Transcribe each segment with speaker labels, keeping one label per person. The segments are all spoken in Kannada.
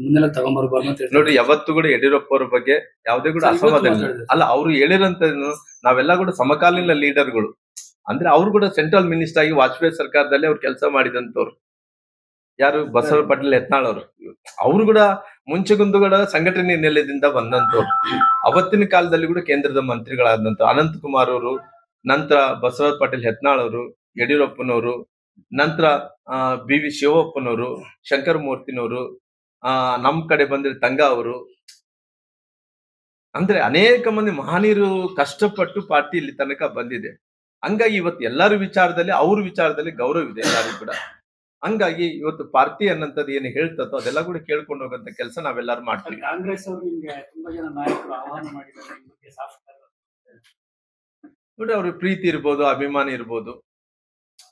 Speaker 1: ಮುಂದೆಲ್ಲ ತಗೊಂಡ್ಬರ್ಬಾರ್ದು ಅಂತ
Speaker 2: ನೋಡ್ರಿ, ಯಾವತ್ತು ಕೂಡ ಯಡಿಯೂರಪ್ಪ ಅವ್ರ ಬಗ್ಗೆ ಯಾವುದೇ ಕೂಡ ಅಸಮಾಧಾನ ಅಲ್ಲ. ಅವ್ರು ಹೇಳಿರಂತ ನಾವೆಲ್ಲ ಕೂಡ ಸಮಕಾಲೀನ ಲೀಡರ್ಗಳು. ಅಂದ್ರೆ ಅವ್ರು ಕೂಡ ಸೆಂಟ್ರಲ್ ಮಿನಿಸ್ಟರ್ ಆಗಿ ವಾಜಪೇಯಿ ಸರ್ಕಾರದಲ್ಲಿ ಅವ್ರು ಕೆಲಸ ಮಾಡಿದಂತವ್ರು. ಯಾರು? ಬಸವ ಪಾಟೀಲ್ ಯತ್ನಾಳ್ ಅವರು. ಅವರು ಕೂಡ ಮುಂಚೆಗುಂದುಗಳ ಸಂಘಟನೆ ನೆಲೆದಿಂದ ಬಂದಂತವ್ರು. ಅವತ್ತಿನ ಕಾಲದಲ್ಲಿ ಕೂಡ ಕೇಂದ್ರದ ಮಂತ್ರಿಗಳಾದಂತ ಅನಂತಕುಮಾರ್ ಅವರು, ನಂತರ ಬಸವ ಪಾಟೀಲ್ ಯತ್ನಾಳ್ ಅವರು, ಯಡಿಯೂರಪ್ಪನವರು, ನಂತರ ಬಿ ವಿ ಶಿವಪ್ಪನವರು, ಶಂಕರ ಮೂರ್ತಿನವರು, ನಮ್ ಕಡೆ ಬಂದ್ರೆ ತಂಗ ಅವರು. ಅಂದ್ರೆ ಅನೇಕ ಮಂದಿ ಮಹನೀಯರು ಕಷ್ಟಪಟ್ಟು ಪಾರ್ಟಿ ಇಲ್ಲಿ ತನಕ ಬಂದಿದೆ. ಹಂಗಾಗಿ ಇವತ್ತು ಎಲ್ಲರ ವಿಚಾರದಲ್ಲಿ, ಅವ್ರ ವಿಚಾರದಲ್ಲಿ ಗೌರವ ಇದೆ ಎಲ್ಲರಿಗೂ ಕೂಡ. ಹಂಗಾಗಿ ಇವತ್ತು ಪಾರ್ಟಿ ಅನ್ನಂತದ್ದು ಏನು ಹೇಳ್ತದೋ ಅದೆಲ್ಲ ಕೂಡ ಕೇಳ್ಕೊಂಡು ಹೋಗಂತ ಕೆಲಸ ನಾವೆಲ್ಲರೂ ಮಾಡ್ತೀವಿ.
Speaker 1: ಕಾಂಗ್ರೆಸ್ ಅವರು ತುಂಬಾ ಜನ ನಾಯಕರು ಆಹ್ವಾನ ಮಾಡಿದ್ದಾರೆ.
Speaker 2: ನೋಡಿ, ಅವ್ರಿಗೆ ಪ್ರೀತಿ ಇರ್ಬೋದು, ಅಭಿಮಾನ ಇರ್ಬೋದು.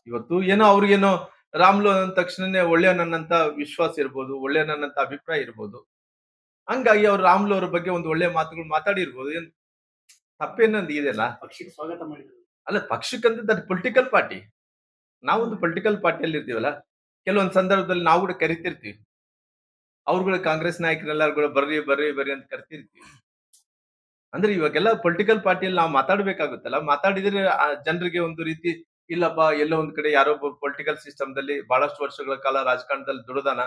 Speaker 2: ಇವತ್ತು ಏನೋ ಅವ್ರಿಗೇನೋ ರಾಮ್ಲು ಅಂದ ತಕ್ಷಣನೇ ಒಳ್ಳೆಯವನನ್ನಂತ ವಿಶ್ವಾಸ ಇರ್ಬೋದು, ಒಳ್ಳೆಯವನನ್ನಂತ ಅಭಿಪ್ರಾಯ ಇರ್ಬೋದು. ಹಂಗಾಗಿ ಅವ್ರು ರಾಮ್ಲು ಅವ್ರ ಬಗ್ಗೆ ಒಂದು ಒಳ್ಳೆ ಮಾತುಗಳು ಮಾತಾಡಿರ್ಬೋದು. ಏನ್ ತಪ್ಪೇನಂದ್ ಇದೆಯಲ್ಲ.
Speaker 1: ಪಕ್ಷಕ್ಕೆ ಸ್ವಾಗತ ಮಾಡಿದ್ರು.
Speaker 2: ಅಲ್ಲ, ಪಕ್ಷಕ್ಕಂತ ಪೊಲಿಟಿಕಲ್ ಪಾರ್ಟಿ. ನಾವೊಂದು ಪೊಲಿಟಿಕಲ್ ಪಾರ್ಟಿಯಲ್ಲಿ ಇರ್ತೀವಲ್ಲ, ಕೆಲವೊಂದು ಸಂದರ್ಭದಲ್ಲಿ ನಾವು ಕೂಡ ಕರಿತಿರ್ತೀವಿ. ಅವ್ರುಗಳು ಕಾಂಗ್ರೆಸ್ ನಾಯಕರೆಲ್ಲರೂ ಕೂಡ ಬರ್ರಿ ಬರ್ರಿ ಬರ್ರಿ ಅಂತ ಕರಿತಿರ್ತೀವಿ. ಅಂದ್ರೆ ಇವಾಗೆಲ್ಲ ಪೊಲಿಟಿಕಲ್ ಪಾರ್ಟಿಯಲ್ಲಿ ನಾವು ಮಾತಾಡ್ಬೇಕಾಗುತ್ತಲ್ಲ. ಮಾತಾಡಿದ್ರೆ ಜನರಿಗೆ ಒಂದು ರೀತಿ, ಇಲ್ಲಪ್ಪ ಎಲ್ಲೋ ಒಂದ್ ಕಡೆ ಯಾರೊಬ್ಬ ಪೊಲಿಟಿಕಲ್ ಸಿಸ್ಟಮ್ ದಲ್ಲಿ ಬಹಳಷ್ಟು ವರ್ಷಗಳ ಕಾಲ ರಾಜಕಾರಣದಲ್ಲಿ ದುಡಿದಾನ,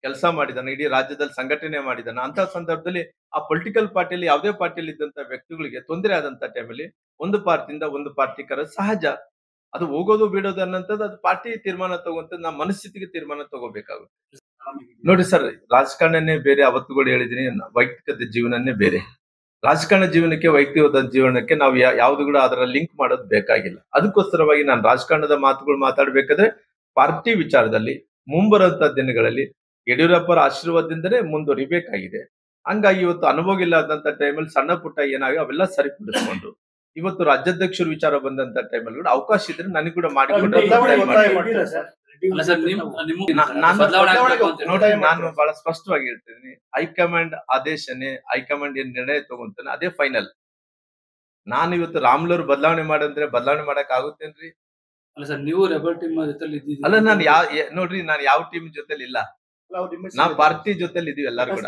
Speaker 2: ಕೆಲಸ ಮಾಡಿದಾನ, ಇಡೀ ರಾಜ್ಯದಲ್ಲಿ ಸಂಘಟನೆ ಮಾಡಿದಾನ. ಅಂತ ಸಂದರ್ಭದಲ್ಲಿ ಆ ಪೊಲಿಟಿಕಲ್ ಪಾರ್ಟಿಯಲ್ಲಿ, ಯಾವುದೇ ಪಾರ್ಟಿಯಲ್ಲಿ ಇದ್ದಂತ ವ್ಯಕ್ತಿಗಳಿಗೆ ತೊಂದರೆ ಆದಂತ ಟೈಮಲ್ಲಿ ಒಂದು ಪಾರ್ಟಿಯಿಂದ ಒಂದು ಪಾರ್ಟಿ ಕರೆದು ಸಹಜ. ಅದು ಹೋಗೋದು ಬಿಡೋದು ಅನ್ನೋಂಥದ್ದು ಅದು ಪಾರ್ಟಿ ತೀರ್ಮಾನ ತಗೊಂತ ನಮ್ಮ ಮನಸ್ಥಿತಿಗೆ ತೀರ್ಮಾನ ತಗೋಬೇಕಾಗುತ್ತೆ. ನೋಡಿ ಸರ್, ರಾಜಕಾರಣನೇ ಬೇರೆ. ಅವತ್ತುಗಳು ಹೇಳಿದೀನಿ, ವೈಯಕ್ತಿಕ ಜೀವನನೇ ಬೇರೆ. ರಾಜಕಾರಣ ಜೀವನಕ್ಕೆ ವೈಯಕ್ತಿಕ ಜೀವನಕ್ಕೆ ನಾವು ಯಾವ್ದು ಕೂಡ ಅದರ ಲಿಂಕ್ ಮಾಡೋದು ಬೇಕಾಗಿಲ್ಲ. ಅದಕ್ಕೋಸ್ಕರವಾಗಿ ನಾನು ರಾಜಕಾರಣದ ಮಾತುಗಳು ಮಾತಾಡ್ಬೇಕಾದ್ರೆ ಪಾರ್ಟಿ ವಿಚಾರದಲ್ಲಿ ಮುಂಬರುವಂತ ದಿನಗಳಲ್ಲಿ ಯಡಿಯೂರಪ್ಪರ ಆಶೀರ್ವಾದದಿಂದಲೇ ಮುಂದುವರಿಬೇಕಾಗಿದೆ. ಹಂಗಾಗಿ ಇವತ್ತು ಅನುಭವ ಇಲ್ಲದಂತ ಟೈಮಲ್ಲಿ ಸಣ್ಣ ಪುಟ್ಟ ಏನಾಗಿ ಅವೆಲ್ಲ ಸರಿಪಡಿಸ್ಕೊಂಡು ಇವತ್ತು ರಾಜ್ಯಾಧ್ಯಕ್ಷರು ವಿಚಾರ ಬಂದಂತ ಟೈಮಲ್ಲಿ ಕೂಡ ಅವಕಾಶ ಇದ್ರೆ ನನಗೆ ಕೂಡ ಮಾಡಿಕೊಟ್ಟು. ನಾನು ಬಹಳ ಸ್ಪಷ್ಟವಾಗಿ ಹೇಳ್ತಿದ್ದೀನಿ, ಹೈಕಮಾಂಡ್ ಆದೇಶನೇ, ಹೈಕಮಾಂಡ್ ಏನ್ ನಿರ್ಣಯ ತಗೊಂತಾನೆ ಅದೇ ಫೈನಲ್. ನಾನು ಇವತ್ತು ರಾಮ್ಲೂರ್ ಬದಲಾವಣೆ ಮಾಡಂದ್ರೆ ಬದಲಾವಣೆ ಮಾಡಕ್ ಆಗುತ್ತೇನ್ರಿ?
Speaker 1: ಅಲ್ಲ ಸರ್, ನೀವು ರೆಬಲ್ ಟೀಮ್ ಜೊತೆಲಿ
Speaker 2: ಅಲ್ಲ, ನಾನು ನೋಡ್ರಿ, ನಾನು ಯಾವ ಟೀಮ್ ಜೊತೆಲಿ ಇಲ್ಲ. ನಾವು ಪಾರ್ಟಿ ಜೊತೆಲಿ ಇದೀವಿ ಎಲ್ಲಾರು ಕೂಡ.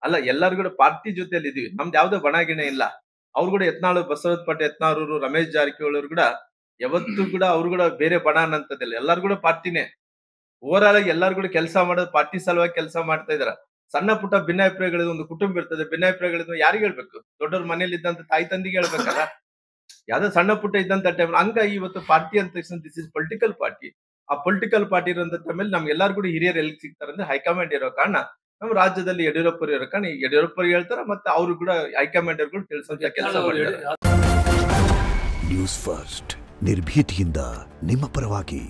Speaker 2: ಅಲ್ಲ, ಎಲ್ಲಾರು ಕೂಡ ಪಾರ್ಟಿ ಜೊತೆಲಿ ಇದೀವಿ. ನಮ್ದು ಯಾವ್ದೋ ಬಣಗಿಣೆ ಇಲ್ಲ. ಅವ್ರು ಕೂಡ ಯತ್ನಾಳ್, ಬಸವರಾಜ ಪಾಟೀಲ್ ಯತ್ನಾಳ್, ರಮೇಶ್ ಜಾರಕಿಹೊಳಿ ಅವರು ಕೂಡ ಯಾವತ್ತೂ ಕೂಡ ಅವ್ರು ಕೂಡ ಬೇರೆ ಬಣ ಅನ್ನಂತದಿಲ್ಲ. ಎಲ್ಲಾರು ಕೂಡ ಪಾರ್ಟಿನೇ. ಓವರ್ ಆಲ್ ಆಗಿ ಎಲ್ಲಾರು ಕೂಡ ಕೆಲಸ ಮಾಡೋದು ಪಾರ್ಟಿ ಸಲುವಾಗಿ ಕೆಲಸ ಮಾಡ್ತಾ ಇದಾರ. ಸಣ್ಣ ಪುಟ್ಟ ಭಿನ್ನಾಭಿಪ್ರಾಯಗಳಿದ ಒಂದು ಕುಟುಂಬ ಇರ್ತದೆ. ಭಿನ್ನಾಭಿಪ್ರಾಯಗಳಿದ ಯಾರಿಗೆ ಹೇಳ್ಬೇಕು? ದೊಡ್ಡವ್ರ ಮನೇಲಿ ಇದ್ದಂತ ತಾಯಿ ತಂದಿಗೆ ಹೇಳ್ಬೇಕಲ್ಲ. ಯಾವ್ದೋ ಸಣ್ಣ ಪುಟ್ಟ ಇದ್ದಂತ ಟೈಮ್. ಹಂಗಾಗಿ ಇವತ್ತು ಪಾರ್ಟಿ ಅಂತ ತಕ್ಷಣ ದಿಸ್ ಇಸ್ ಪೊಲಿಟಿಕಲ್ ಪಾರ್ಟಿ. ಆ ಪೊಲಿಟಿಕಲ್ ಪಾರ್ಟಿ ಇರೋಂತ ಟೈಮಲ್ಲಿ ನಮ್ಗೆ ಎಲ್ಲಾರು ಕೂಡ ಹಿರಿಯರು ಎಲ್ಲಿ ಸಿಗ್ತಾರೆ ಅಂದ್ರೆ ಹೈಕಮಾಂಡ್ ಇರೋ ಕಾರಣ, ನಮ್ಮ ರಾಜ್ಯದಲ್ಲಿ ಯಡಿಯೂರಪ್ಪ ಇರೋ ಕಾರಣ ಯಡಿಯೂರಪ್ಪ ಹೇಳ್ತಾರ, ಮತ್ತೆ ಅವರು ಕೂಡ ಹೈಕಮಾಂಡ್ ಅವರು ತಿಳಿಸೋಂತ ಕೆಲಸ ಮಾಡಿದ್ದಾರೆ.
Speaker 3: ನ್ಯೂಸ್ ಫಸ್ಟ್, ನಿರ್ಭೀತಿಯಿಂದ ನಿಮ್ಮ ಪರವಾಗಿ.